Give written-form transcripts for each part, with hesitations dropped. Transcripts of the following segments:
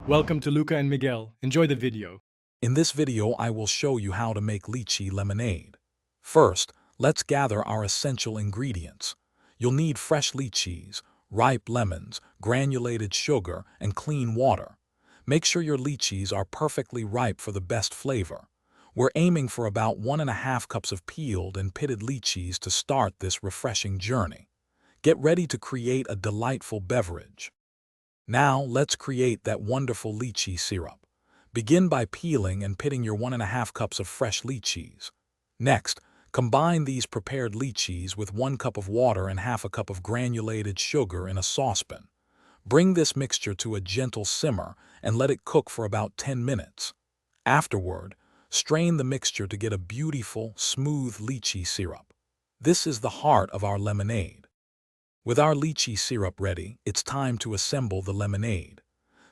Welcome to Luca and Miguel. Enjoy the video. In this video, I will show you how to make lychee lemonade. First, let's gather our essential ingredients. You'll need fresh lychees, ripe lemons, granulated sugar, and clean water. Make sure your lychees are perfectly ripe for the best flavor. We're aiming for about 1.5 cups of peeled and pitted lychees to start this refreshing journey. Get ready to create a delightful beverage. Now, let's create that wonderful lychee syrup. Begin by peeling and pitting your 1.5 cups of fresh lychees. Next, combine these prepared lychees with 1 cup of water and half a cup of granulated sugar in a saucepan. Bring this mixture to a gentle simmer and let it cook for about 10 minutes. Afterward, strain the mixture to get a beautiful, smooth lychee syrup. This is the heart of our lemonade. With our lychee syrup ready, it's time to assemble the lemonade.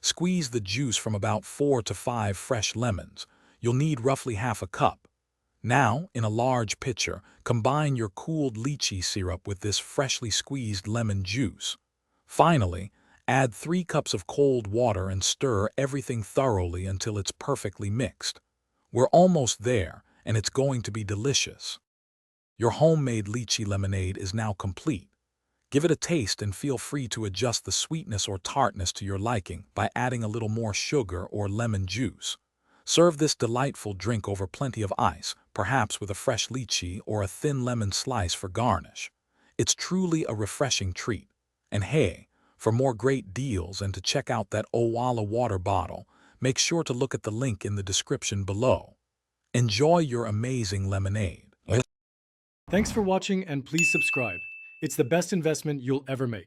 Squeeze the juice from about 4 to 5 fresh lemons. You'll need roughly half a cup. Now, in a large pitcher, combine your cooled lychee syrup with this freshly squeezed lemon juice. Finally, add 3 cups of cold water and stir everything thoroughly until it's perfectly mixed. We're almost there, and it's going to be delicious. Your homemade lychee lemonade is now complete. Give it a taste and feel free to adjust the sweetness or tartness to your liking by adding a little more sugar or lemon juice. Serve this delightful drink over plenty of ice, perhaps with a fresh lychee or a thin lemon slice for garnish. It's truly a refreshing treat. And hey, for more great deals and to check out that Owala water bottle, make sure to look at the link in the description below. Enjoy your amazing lemonade. Thanks for watching and please subscribe. It's the best investment you'll ever make.